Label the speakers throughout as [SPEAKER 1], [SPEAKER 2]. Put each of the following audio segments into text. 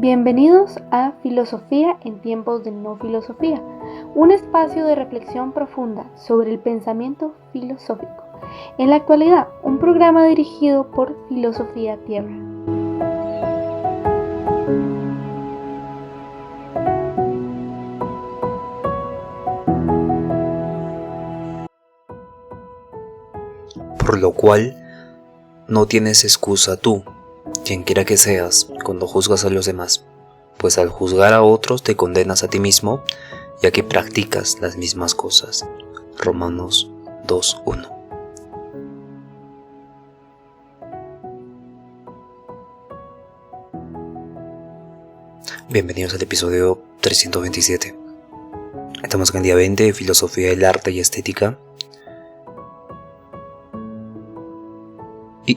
[SPEAKER 1] Bienvenidos a Filosofía en tiempos de no filosofía, un espacio de reflexión profunda sobre el pensamiento filosófico. En la actualidad, un programa dirigido por Filosofía Tierra.
[SPEAKER 2] Por lo cual, no tienes excusa tú, quien quiera que seas, cuando juzgas a los demás, pues al juzgar a otros te condenas a ti mismo, ya que practicas las mismas cosas. Romanos 2:1. Bienvenidos al episodio 327. Estamos en el día 20 de Filosofía del Arte y Estética.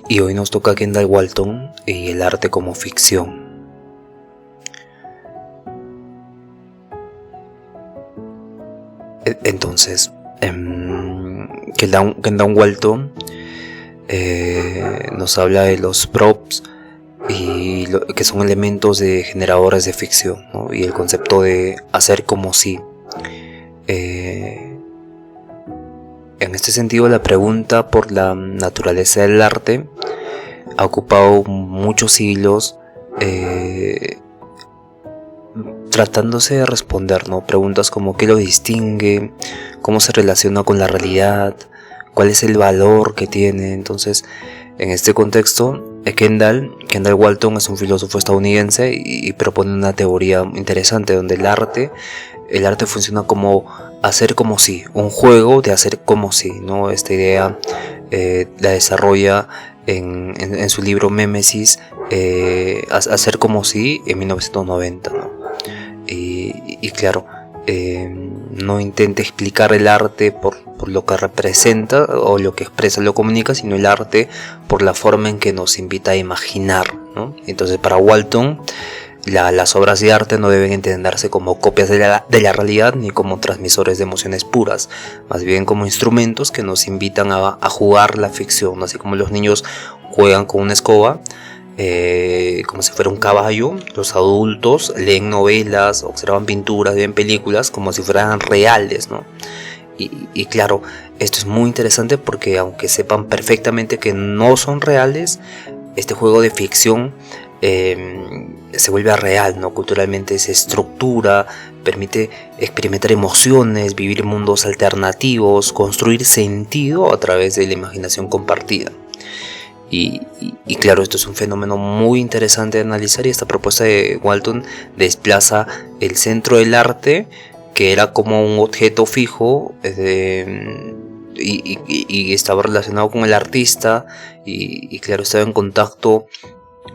[SPEAKER 2] Y hoy nos toca Kendall Walton y el arte como ficción. Entonces, Kendall Walton nos habla de los props y que son elementos de generadores de ficción, ¿no? Y el concepto de hacer como si. En este sentido, la pregunta por la naturaleza del arte ha ocupado muchos siglos tratándose de responder, ¿no? Preguntas como ¿qué lo distingue? ¿Cómo se relaciona con la realidad? ¿Cuál es el valor que tiene? Entonces, en este contexto, Kendall Walton es un filósofo estadounidense y propone una teoría interesante donde el arte funciona como hacer como si, un juego de hacer como si, ¿no? Esta idea la desarrolla en su libro Mémesis, hacer como si, en 1990, ¿no? Y claro, no intenta explicar el arte por lo que representa o lo que expresa, lo comunica, sino el arte por la forma en que nos invita a imaginar, ¿no? Entonces, para Walton, las obras de arte no deben entenderse como copias de la realidad ni como transmisores de emociones puras, más bien como instrumentos que nos invitan a jugar la ficción, así como los niños juegan con una escoba, como si fuera un caballo. Los adultos leen novelas, observan pinturas, ven películas como si fueran reales, ¿no? Y claro, esto es muy interesante porque aunque sepan perfectamente que no son reales, este juego de ficción se vuelve real, ¿no? Culturalmente se estructura, permite experimentar emociones, vivir mundos alternativos, construir sentido a través de la imaginación compartida. Y claro, esto es un fenómeno muy interesante de analizar, y esta propuesta de Walton desplaza el centro del arte, que era como un objeto fijo, y estaba relacionado con el artista, y claro, estaba en contacto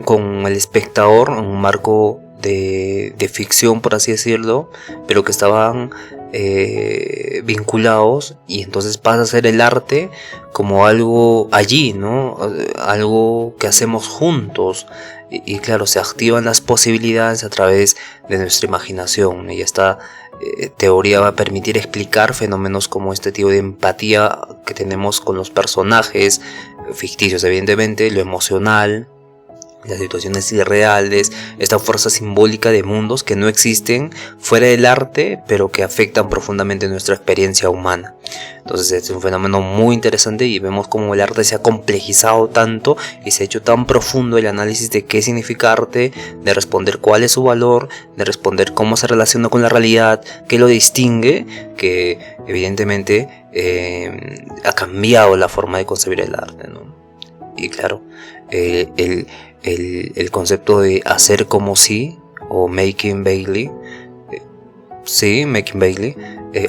[SPEAKER 2] con el espectador en un marco de ficción, por así decirlo, pero que estaban vinculados, y entonces pasa a ser el arte como algo allí, ¿no? Algo que hacemos juntos, y claro, se activan las posibilidades a través de nuestra imaginación, y esta teoría va a permitir explicar fenómenos como este tipo de empatía que tenemos con los personajes ficticios, evidentemente, lo emocional, las situaciones irreales, esta fuerza simbólica de mundos que no existen fuera del arte, pero que afectan profundamente nuestra experiencia humana. Entonces es un fenómeno muy interesante, y vemos cómo el arte se ha complejizado tanto y se ha hecho tan profundo el análisis de qué significa arte, de responder cuál es su valor, de responder cómo se relaciona con la realidad, qué lo distingue, que evidentemente ha cambiado la forma de concebir el arte, ¿no? Y claro, el concepto de hacer como si, o making Bailey,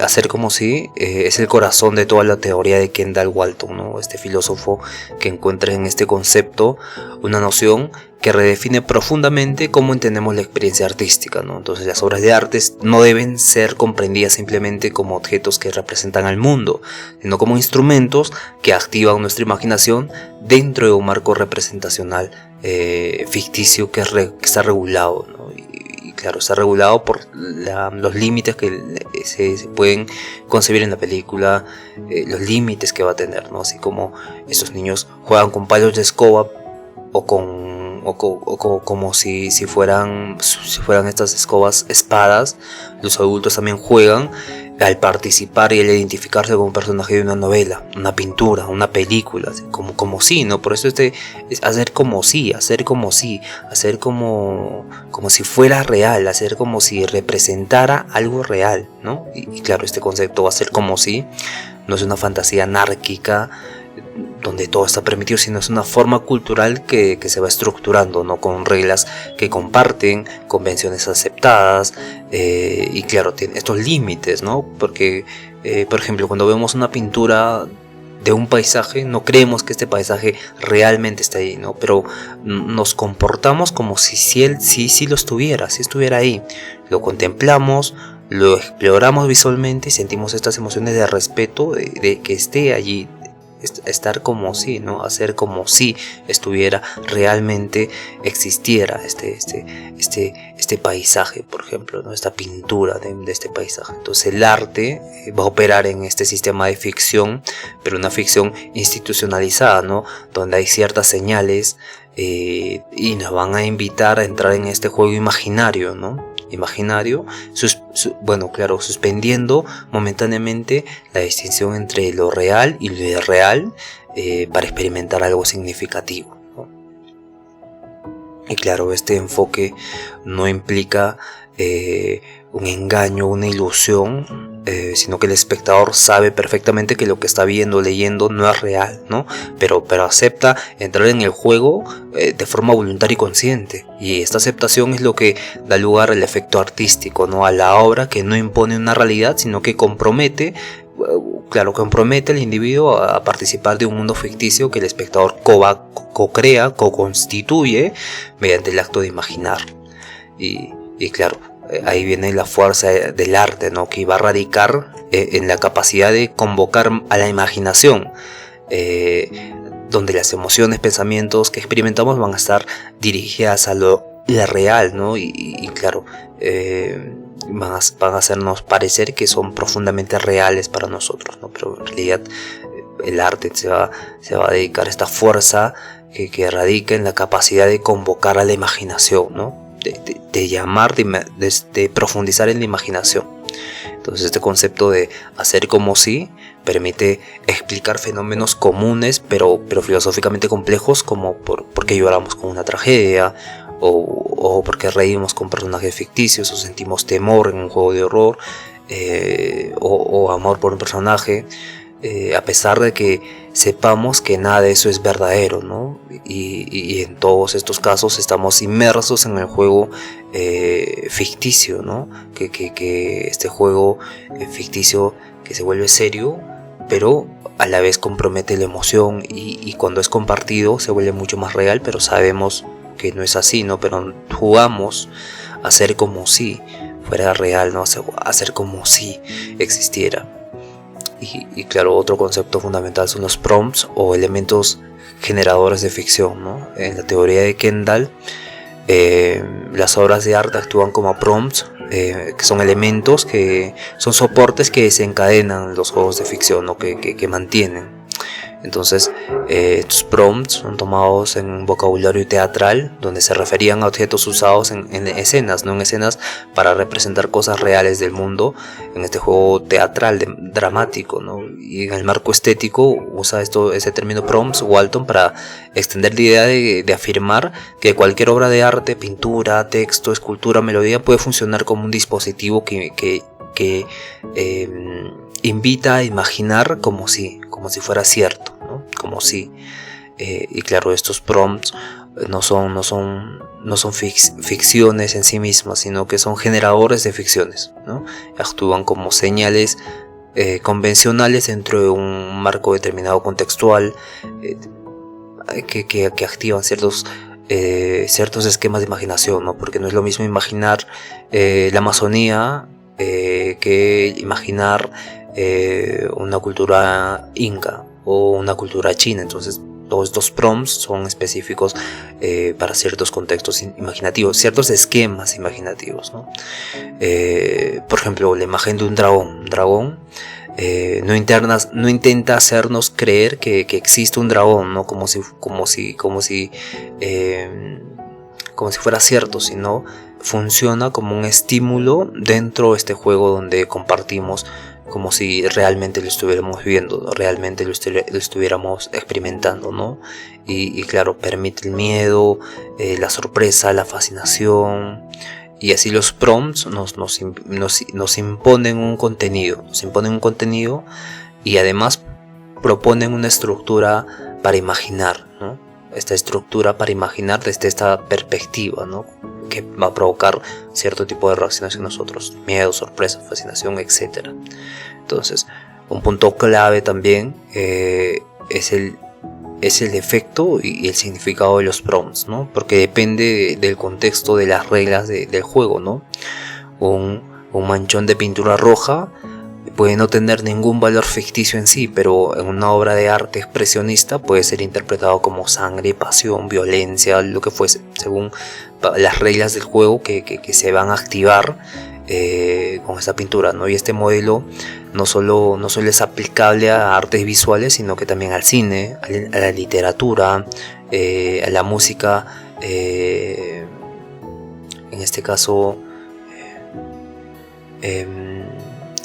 [SPEAKER 2] hacer como si, es el corazón de toda la teoría de Kendall Walton, ¿no? Este filósofo que encuentra en este concepto una noción que redefine profundamente cómo entendemos la experiencia artística, ¿no? Entonces, las obras de arte no deben ser comprendidas simplemente como objetos que representan al mundo, sino como instrumentos que activan nuestra imaginación dentro de un marco representacional ficticio que está regulado, ¿no? Y claro, está regulado por los límites que se pueden concebir en la película, los límites que va a tener, ¿no? Así como estos niños juegan con palos de escoba o como si fueran estas espadas. Los adultos también juegan al participar y al identificarse con un personaje de una novela, una pintura, una película, como si, ¿no? Por eso es hacer como si fuera real, hacer como si representara algo real, ¿no? Y claro, este concepto va a ser como si, no es una fantasía anárquica donde todo está permitido, sino es una forma cultural que se va estructurando, ¿no? Con reglas que comparten, convenciones aceptadas, y claro, tiene estos límites, ¿no? Porque, por ejemplo, cuando vemos una pintura de un paisaje, no creemos que este paisaje realmente está ahí, ¿no? Pero nos comportamos como si él lo estuviera, si estuviera ahí. Lo contemplamos, lo exploramos visualmente y sentimos estas emociones de respeto, de que esté allí, estar como si, ¿no? Hacer como si estuviera, realmente existiera este paisaje, por ejemplo, ¿no? Esta pintura de este paisaje. Entonces el arte va a operar en este sistema de ficción, pero una ficción institucionalizada, ¿no? Donde hay ciertas señales, y nos van a invitar a entrar en este juego imaginario, ¿no? Suspendiendo momentáneamente la distinción entre lo real y lo irreal, para experimentar algo significativo, ¿no? Y claro, este enfoque no implica un engaño, una ilusión, sino que el espectador sabe perfectamente que lo que está viendo, leyendo, no es real, ¿no? Pero acepta entrar en el juego de forma voluntaria y consciente. Y esta aceptación es lo que da lugar al efecto artístico, ¿no? A la obra que no impone una realidad, sino que compromete al individuo a participar de un mundo ficticio que el espectador co-crea, co-constituye mediante el acto de imaginar. Y claro, ahí viene la fuerza del arte, ¿no? Que va a radicar en la capacidad de convocar a la imaginación, donde las emociones, pensamientos que experimentamos van a estar dirigidas a lo real, ¿no? Y claro, van a hacernos parecer que son profundamente reales para nosotros, ¿no? Pero en realidad el arte se va a dedicar a esta fuerza que radica en la capacidad de convocar a la imaginación, ¿no? De llamar, de profundizar en la imaginación. Entonces este concepto de hacer como si permite explicar fenómenos comunes pero filosóficamente complejos, como por qué lloramos con una tragedia, o por qué reímos con personajes ficticios, o sentimos temor en un juego de horror, o amor por un personaje, a pesar de que sepamos que nada de eso es verdadero, ¿no? Y en todos estos casos estamos inmersos en el juego ficticio, ¿no? Que este juego ficticio que se vuelve serio, pero a la vez compromete la emoción, y cuando es compartido se vuelve mucho más real, pero sabemos que no es así, ¿no? Pero jugamos a hacer como si fuera real, ¿no? A hacer como si existiera. Y claro, otro concepto fundamental son los prompts, o elementos generadores de ficción, ¿no? En la teoría de Kendall, las obras de arte actúan como prompts, que son elementos, que son soportes que desencadenan los juegos de ficción, ¿no? que mantienen. Entonces, estos prompts son tomados en un vocabulario teatral, donde se referían a objetos usados en escenas, ¿no? En escenas para representar cosas reales del mundo, en este juego teatral, dramático, ¿no? Y en el marco estético usa ese término prompts, Walton, para extender la idea de afirmar que cualquier obra de arte, pintura, texto, escultura, melodía, puede funcionar como un dispositivo que invita a imaginar como si fuera cierto, ¿no? Como si, y claro, estos prompts no son ficciones en sí mismas, sino que son generadores de ficciones, ¿no? Actúan como señales convencionales dentro de un marco determinado contextual, que activan ciertos esquemas de imaginación, ¿no? Porque no es lo mismo imaginar la Amazonía que imaginar una cultura inca o una cultura china. Entonces todos estos prompts son específicos para ciertos contextos imaginativos, ciertos esquemas imaginativos, ¿no? Por ejemplo, la imagen de un dragón no intenta hacernos creer que existe un dragón, ¿no? Como si fuera cierto, sino funciona como un estímulo dentro de este juego donde compartimos como si realmente lo estuviéramos viviendo, ¿no? Realmente lo estuviéramos experimentando, ¿no? Y claro, permite el miedo, la sorpresa, la fascinación. Y así los prompts nos imponen un contenido. Y además proponen una estructura para imaginar, ¿no? Esta estructura para imaginar desde esta perspectiva, ¿no? Que va a provocar cierto tipo de reacciones en nosotros: miedo, sorpresa, fascinación, etc. Entonces, un punto clave también es el efecto y el significado de los prompts, ¿no? Porque depende del contexto, de las reglas del juego, ¿no? Un manchón de pintura roja puede no tener ningún valor ficticio en sí, pero en una obra de arte expresionista puede ser interpretado como sangre, pasión, violencia, lo que fuese, según las reglas del juego que se van a activar con esta pintura, ¿no? Y este modelo no solo es aplicable a artes visuales, sino que también al cine, a la literatura, a la música, en este caso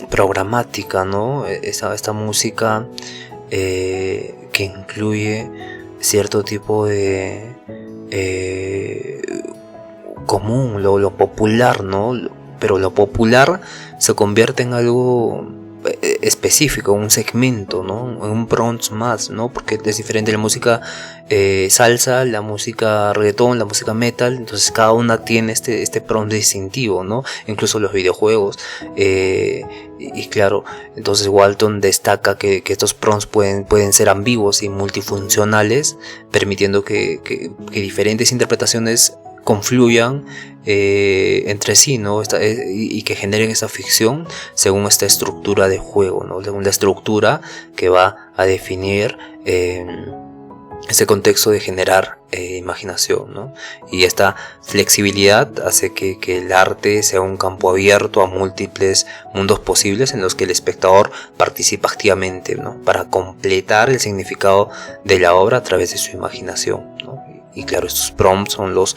[SPEAKER 2] programática, ¿no? Esta música que incluye cierto tipo de común, lo popular, ¿no? Pero lo popular se convierte en algo específico, un segmento, ¿no? En un prompt más, ¿no? Porque es diferente la música salsa, la música reggaetón, la música metal. Entonces cada una tiene este prompt distintivo, ¿no? Incluso los videojuegos. Y claro, entonces Walton destaca que estos prompts pueden ser ambiguos y multifuncionales, permitiendo que diferentes interpretaciones confluyan entre sí, ¿no? Y que generen esa ficción según esta estructura de juego, ¿no? Según la estructura que va a definir ese contexto de generar imaginación, ¿no? Y esta flexibilidad hace que el arte sea un campo abierto a múltiples mundos posibles en los que el espectador participa activamente, ¿no? Para completar el significado de la obra a través de su imaginación, ¿no? Y claro, estos prompts son los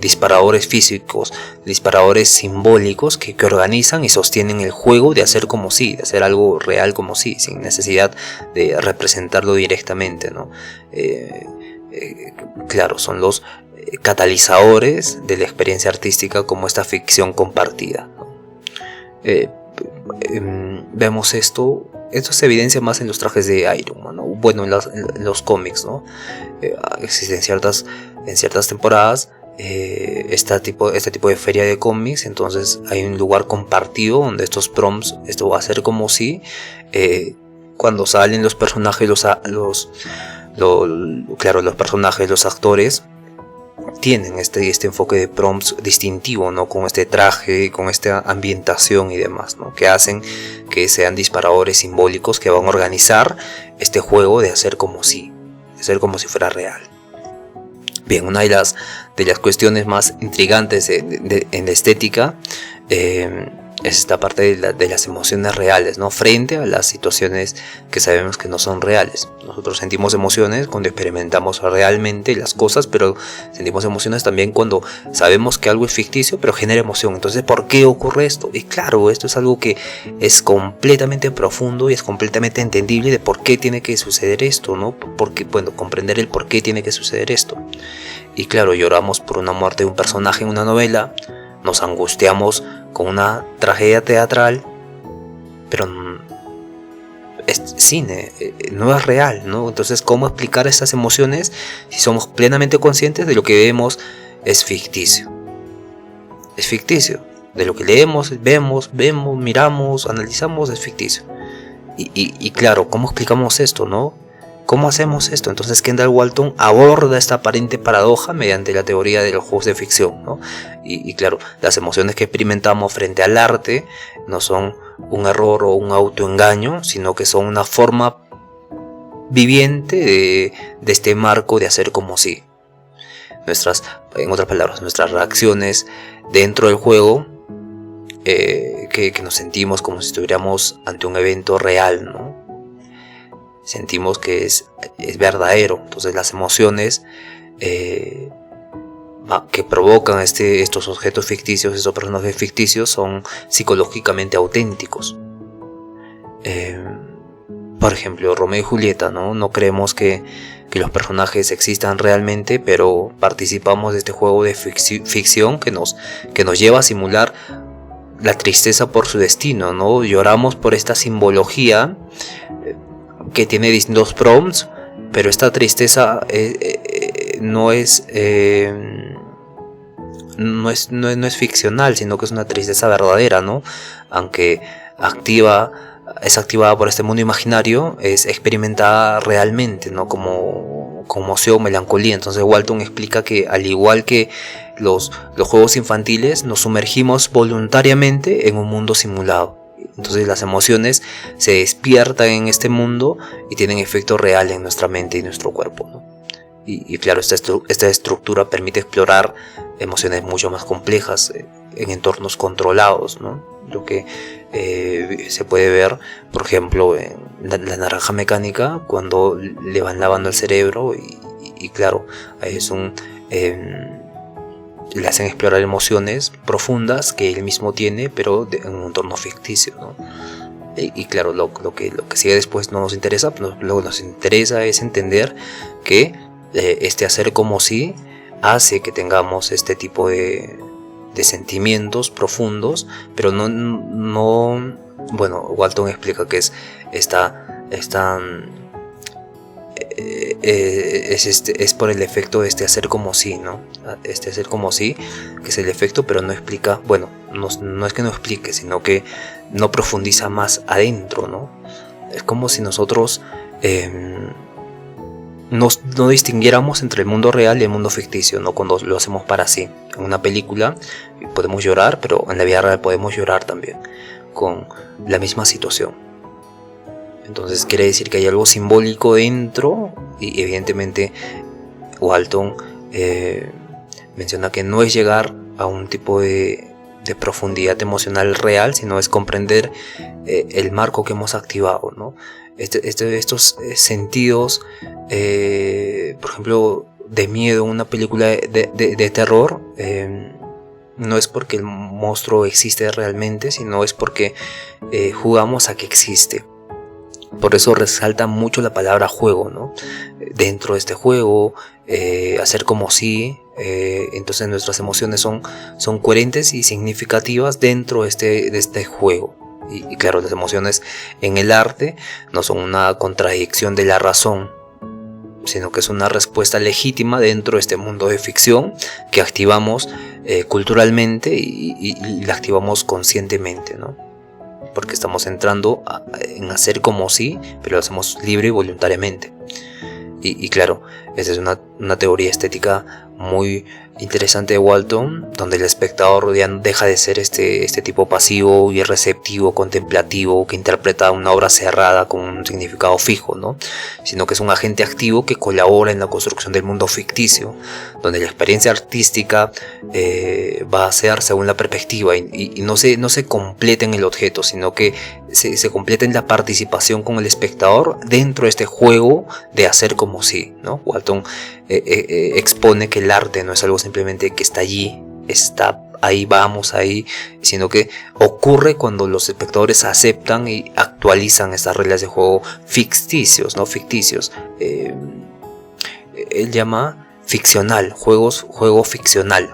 [SPEAKER 2] disparadores físicos, disparadores simbólicos que organizan y sostienen el juego de hacer como si, de hacer algo real como si, sin necesidad de representarlo directamente, ¿no? Claro, son los catalizadores de la experiencia artística como esta ficción compartida, ¿no? Vemos esto se evidencia más en los trajes de Iron Man, ¿no? Bueno, en los cómics, ¿no? Existen en ciertas temporadas este tipo de feria de cómics. Entonces hay un lugar compartido donde estos prompts, esto va a ser como si cuando salen los personajes, los personajes, los actores tienen este enfoque de prompts distintivo, ¿no? Con este traje, con esta ambientación y demás, ¿no? Que hacen que sean disparadores simbólicos que van a organizar este juego de hacer como si fuera real. Bien, una de las cuestiones más intrigantes en la estética es esta parte de las emociones reales, ¿no? Frente a las situaciones que sabemos que no son reales. Nosotros sentimos emociones cuando experimentamos realmente las cosas, pero sentimos emociones también cuando sabemos que algo es ficticio, pero genera emoción. Entonces, ¿por qué ocurre esto? Y claro, esto es algo que es completamente profundo y es completamente entendible de por qué tiene que suceder esto, ¿no? Porque, bueno, comprender el por qué tiene que suceder esto. Y claro, lloramos por una muerte de un personaje en una novela, nos angustiamos con una tragedia teatral, pero es cine, no es real, ¿no? Entonces, ¿cómo explicar estas emociones si somos plenamente conscientes de lo que vemos es ficticio? Es ficticio. De lo que leemos, vemos, miramos, analizamos, es ficticio. Y claro, ¿cómo explicamos esto, no? ¿Cómo hacemos esto? Entonces Kendall Walton aborda esta aparente paradoja mediante la teoría de los juegos de ficción, ¿no? Y claro, las emociones que experimentamos frente al arte no son un error o un autoengaño, sino que son una forma viviente de este marco de hacer como si. En otras palabras, nuestras reacciones dentro del juego que nos sentimos como si estuviéramos ante un evento real, ¿no? Sentimos que es verdadero. Entonces las emociones que provocan estos objetos ficticios, estos personajes ficticios, son psicológicamente auténticos. Por ejemplo, Romeo y Julieta, ¿no? No creemos que los personajes existan realmente, pero participamos de este juego de ficción que nos lleva a simular la tristeza por su destino, ¿no? Lloramos por esta simbología que tiene distintos prompts, pero esta tristeza no es ficcional, sino que es una tristeza verdadera, ¿no? Aunque es activada por este mundo imaginario, es experimentada realmente, ¿no? Como conmoción, melancolía. Entonces Walton explica que, al igual que los juegos infantiles, nos sumergimos voluntariamente en un mundo simulado. Entonces las emociones se despiertan en este mundo y tienen efecto real en nuestra mente y nuestro cuerpo, ¿no? Y claro, esta estructura permite explorar emociones mucho más complejas en entornos controlados, ¿no? Lo que se puede ver, por ejemplo, en la naranja mecánica, cuando le van lavando el cerebro y claro, le hacen explorar emociones profundas que él mismo tiene, pero en un entorno ficticio, ¿no? Y claro, lo que sigue después no nos interesa. Lo que nos interesa es entender que este hacer como si hace que tengamos este tipo de sentimientos profundos, pero no bueno, Walton explica que es por el efecto de este hacer como si, ¿no? Este hacer como si, que es el efecto, pero no explica, bueno, no es que no explique, sino que no profundiza más adentro, ¿no? Es como si nosotros no distinguiéramos entre el mundo real y el mundo ficticio, ¿no? Cuando lo hacemos para sí. En una película podemos llorar, pero en la vida real podemos llorar también con la misma situación. Entonces quiere decir que hay algo simbólico dentro, y evidentemente Walton menciona que no es llegar a un tipo de profundidad emocional real, sino es comprender el marco que hemos activado, ¿no? Estos sentidos, por ejemplo, de miedo en una película de terror, no es porque el monstruo existe realmente, sino es porque jugamos a que existe. Por eso resalta mucho la palabra juego, ¿no? Dentro de este juego, hacer como si, entonces nuestras emociones son coherentes y significativas dentro de este juego. Y claro, las emociones en el arte no son una contradicción de la razón, sino que es una respuesta legítima dentro de este mundo de ficción que activamos culturalmente y la activamos conscientemente, ¿no? Porque estamos entrando en hacer como si, pero lo hacemos libre y voluntariamente. Y claro, esa es una teoría estética muy interesante de Walton, donde el espectador ya deja de ser este tipo pasivo y receptivo, contemplativo, que interpreta una obra cerrada con un significado fijo, ¿no? Sino que es un agente activo que colabora en la construcción del mundo ficticio, donde la experiencia artística va a ser según la perspectiva y no se completa en el objeto, sino que se completa en la participación con el espectador dentro de este juego de hacer como si, ¿no? Walton expone que el arte no es algo simplemente que está allí, está ahí, vamos ahí, sino que ocurre cuando los espectadores aceptan y actualizan estas reglas de juego ficticios, ¿no? Ficticios. Él llama ficcional, juego ficcional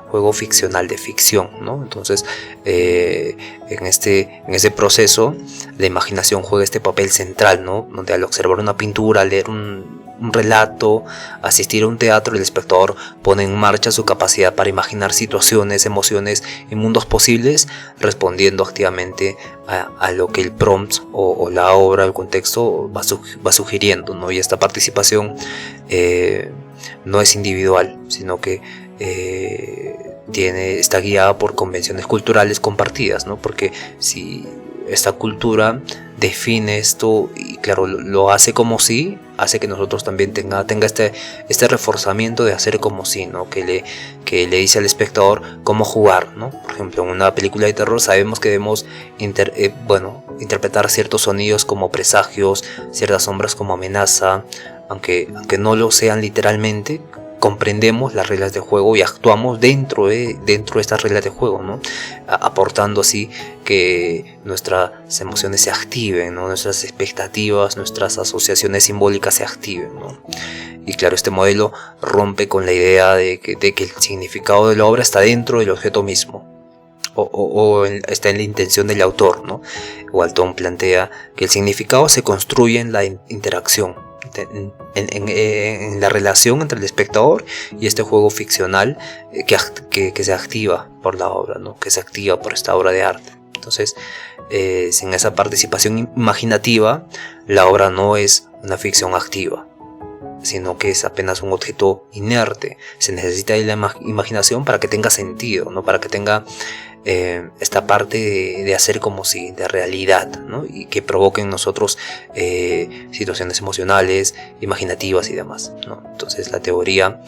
[SPEAKER 2] de ficción, ¿no? Entonces en este proceso la imaginación juega este papel central, ¿no? Donde al observar una pintura, leer un relato, asistir a un teatro, el espectador pone en marcha su capacidad para imaginar situaciones, emociones y mundos posibles, respondiendo activamente a lo que el prompt o la obra, el contexto va sugiriendo, ¿no? Y esta participación no es individual, sino que está guiada por convenciones culturales compartidas, ¿no? Porque si esta cultura define esto y claro, lo hace como si, hace que nosotros también tenga este reforzamiento de hacer como si, ¿no? Que le dice al espectador cómo jugar, ¿no? Por ejemplo, en una película de terror sabemos que debemos interpretar ciertos sonidos como presagios, ciertas sombras como amenaza, aunque no lo sean literalmente. Comprendemos las reglas de juego y actuamos dentro de estas reglas de juego, ¿no? Aportando así que nuestras emociones se activen, ¿no? Nuestras expectativas, nuestras asociaciones simbólicas se activen, ¿no? Y claro, este modelo rompe con la idea de que el significado de la obra está dentro del objeto mismo, está en la intención del autor, ¿no? Walton plantea que el significado se construye en la interacción, en la relación entre el espectador y este juego ficcional que se activa por la obra, ¿no? Que se activa por esta obra de arte. Entonces, sin esa participación imaginativa, la obra no es una ficción activa, sino que es apenas un objeto inerte. Se necesita de la imaginación para que tenga sentido, ¿no? Para que tenga esta parte de hacer como si, de realidad, ¿no? Y que provoque en nosotros situaciones emocionales, imaginativas y demás, ¿no? Entonces la teoría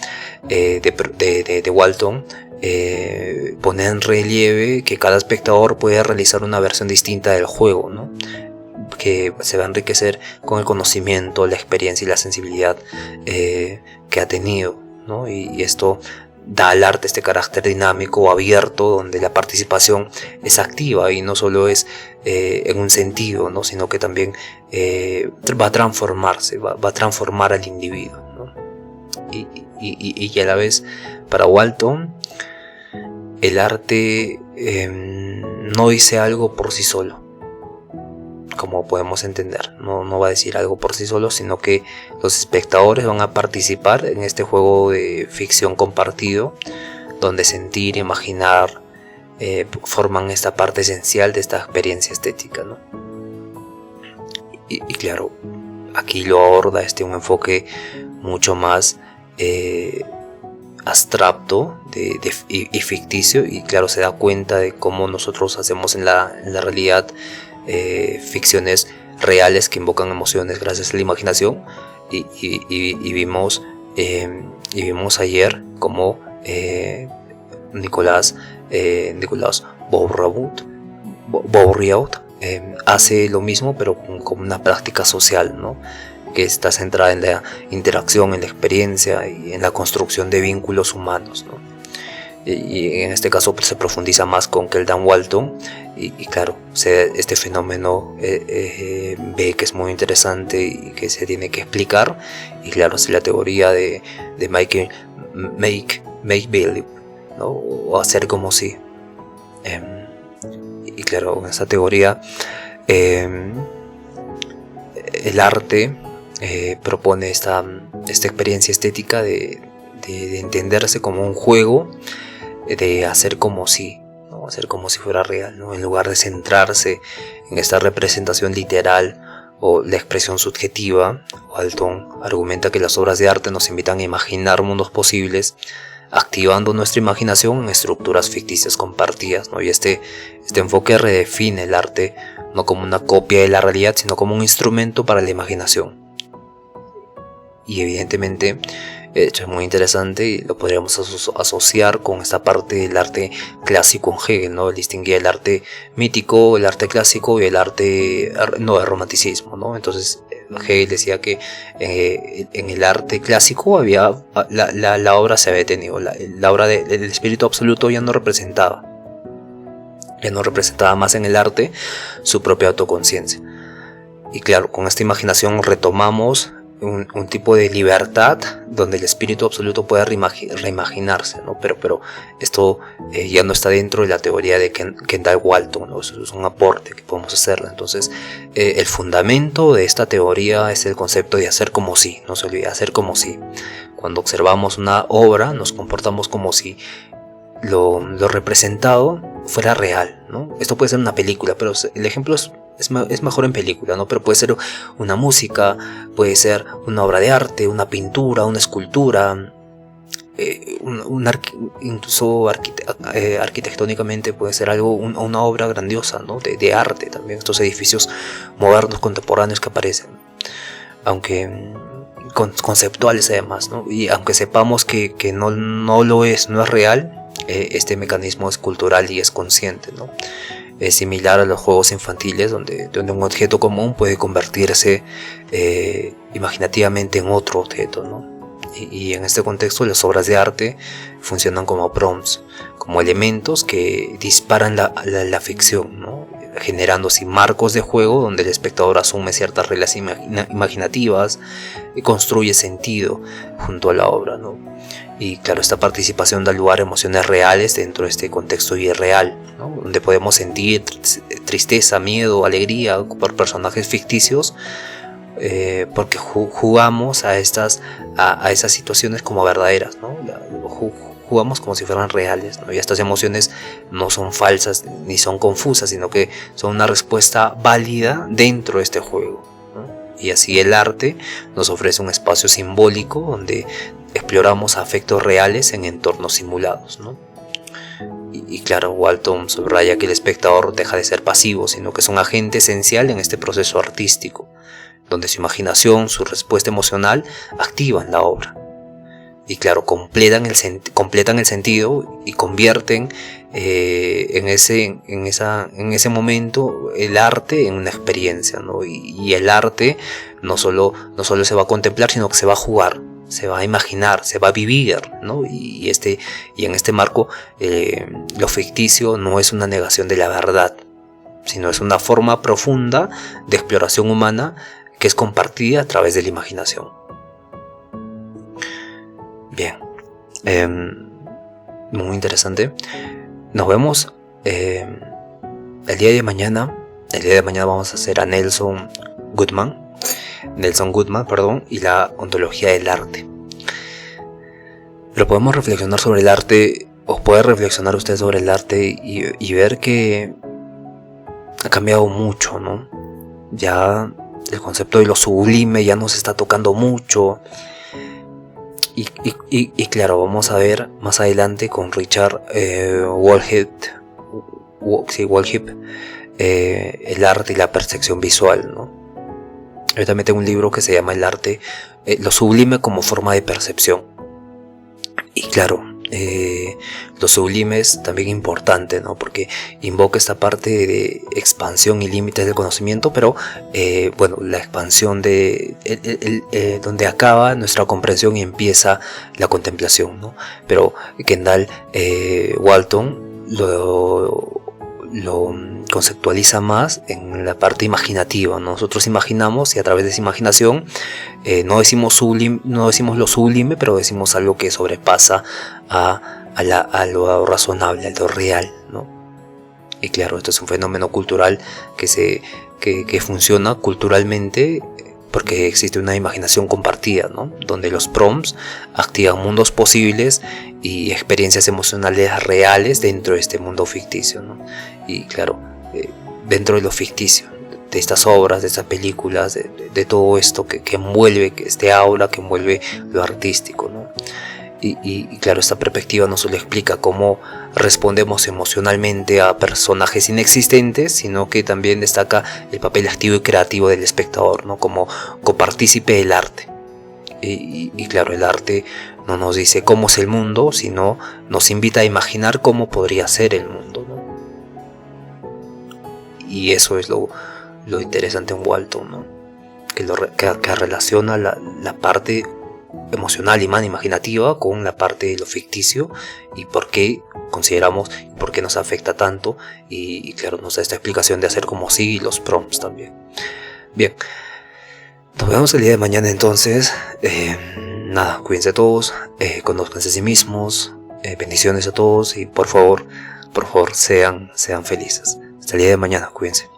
[SPEAKER 2] de Walton pone en relieve que cada espectador puede realizar una versión distinta del juego, ¿no? Que se va a enriquecer con el conocimiento, la experiencia y la sensibilidad que ha tenido, ¿no? Y esto da al arte este carácter dinámico o abierto, donde la participación es activa y no solo es en un sentido, ¿no? Sino que también va a transformarse, va a transformar al individuo, ¿no? Y a la vez, para Walton, el arte no dice algo por sí solo, como podemos entender, no va a decir algo por sí solo, sino que los espectadores van a participar en este juego de ficción compartido, donde sentir, imaginar, forman esta parte esencial de esta experiencia estética, ¿no? Y claro, aquí lo aborda un enfoque mucho más abstracto y ficticio, y claro, se da cuenta de cómo nosotros hacemos en la realidad ficciones reales que invocan emociones gracias a la imaginación, y vimos ayer cómo Nicolas Bourriaud hace lo mismo, pero con una práctica social, ¿no? Que está centrada en la interacción, en la experiencia y en la construcción de vínculos humanos, ¿no? Y en este caso se profundiza más con Keldan Walton, y claro, este fenómeno ve que es muy interesante y que se tiene que explicar, y claro, es la teoría de make believe, ¿no? O hacer como si, y claro, en esa teoría el arte propone esta experiencia estética de entenderse como un juego, de hacer como si, ¿no? Hacer como si fuera real, ¿no? En lugar de centrarse en esta representación literal o la expresión subjetiva. Walton argumenta que las obras de arte nos invitan a imaginar mundos posibles, activando nuestra imaginación en estructuras ficticias compartidas, ¿no? Y este enfoque redefine el arte no como una copia de la realidad, sino como un instrumento para la imaginación. Y evidentemente, esto es muy interesante y lo podríamos asociar con esta parte del arte clásico en Hegel, ¿no? Él distinguía el arte mítico, el arte clásico y el el romanticismo, ¿no? Entonces Hegel decía que en el arte clásico la obra se había detenido, la obra del espíritu absoluto ya no representaba más en el arte su propia autoconciencia. Y claro, con esta imaginación retomamos un tipo de libertad donde el espíritu absoluto puede reimaginarse, ¿no? Pero esto ya no está dentro de la teoría de Kendall Walton, ¿no? Eso es un aporte que podemos hacerle. Entonces el fundamento de esta teoría es el concepto de hacer como si, no se olvide, hacer como si. Cuando observamos una obra nos comportamos como si lo representado fuera real, ¿no? Esto puede ser una película, pero el ejemplo es mejor en película, ¿no? Pero puede ser una música, puede ser una obra de arte, una pintura, una escultura, incluso arquitectónicamente puede ser algo, una obra grandiosa, ¿no? de arte también, estos edificios modernos, contemporáneos que aparecen, aunque conceptuales además, ¿no? Y aunque sepamos que no lo es, no es real, este mecanismo es cultural y es consciente, ¿no? Es similar a los juegos infantiles donde un objeto común puede convertirse imaginativamente en otro objeto, ¿no? Y en este contexto las obras de arte funcionan como prompts, como elementos que disparan la ficción, ¿no? Generando así marcos de juego donde el espectador asume ciertas reglas imaginativas y construye sentido junto a la obra, ¿no? Y claro, esta participación da lugar a emociones reales dentro de este contexto irreal, ¿no? Donde podemos sentir tristeza, miedo, alegría por personajes ficticios, porque jugamos a esas situaciones como verdaderas, ¿no? Jugamos como si fueran reales, ¿no? Y estas emociones no son falsas ni son confusas, sino que son una respuesta válida dentro de este juego, ¿no? Y así el arte nos ofrece un espacio simbólico donde exploramos afectos reales en entornos simulados, ¿no? Y claro, Walton subraya que el espectador deja de ser pasivo, sino que es un agente esencial en este proceso artístico, donde su imaginación, su respuesta emocional activan la obra. Y claro, completan el sentido y convierten en ese momento el arte en una experiencia, ¿no? Y el arte no solo se va a contemplar, sino que se va a jugar, se va a imaginar, se va a vivir, ¿no? Y en este marco lo ficticio no es una negación de la verdad, sino es una forma profunda de exploración humana que es compartida a través de la imaginación. Bien, muy interesante. Nos vemos el día de mañana. El día de mañana vamos a hacer a Nelson Goodman, y la ontología del arte. Pero podemos reflexionar sobre el arte, o puede reflexionar usted sobre el arte y ver que ha cambiado mucho, ¿no? Ya el concepto de lo sublime ya nos está tocando mucho. Y claro, vamos a ver más adelante con Richard Woolhead, el arte y la percepción visual, ¿no? Yo también tengo un libro que se llama El arte, lo sublime como forma de percepción. Y claro, lo sublime es también importante, ¿no? Porque invoca esta parte de expansión y límites del conocimiento, pero la expansión donde acaba nuestra comprensión y empieza la contemplación, ¿no? Pero Kendall Walton lo conceptualiza más en la parte imaginativa. Nosotros imaginamos y a través de esa imaginación no decimos lo sublime, pero decimos algo que sobrepasa a lo razonable, a lo real, ¿no? Y claro, esto es un fenómeno cultural que funciona culturalmente porque existe una imaginación compartida, ¿no? Donde los prompts activan mundos posibles y experiencias emocionales reales dentro de este mundo ficticio, ¿no? Y claro, dentro de lo ficticio, de estas obras, de estas películas, de todo esto que envuelve este aura, que envuelve lo artístico, ¿no? Y claro, esta perspectiva no solo explica cómo respondemos emocionalmente a personajes inexistentes, sino que también destaca el papel activo y creativo del espectador, ¿no? Como copartícipe del arte. Y claro, el arte no nos dice cómo es el mundo, sino nos invita a imaginar cómo podría ser el mundo, ¿no? Y eso es lo interesante en Walton, ¿no? Que relaciona la parte emocional y imaginativa con la parte de lo ficticio y por qué consideramos, por qué nos afecta tanto, y claro, nos da esta explicación de hacer como sí y los prompts también. Bien, nos vemos el día de mañana entonces. Cuídense todos, conózcanse a sí mismos, bendiciones a todos y por favor sean felices. Hasta el día de mañana, cuídense.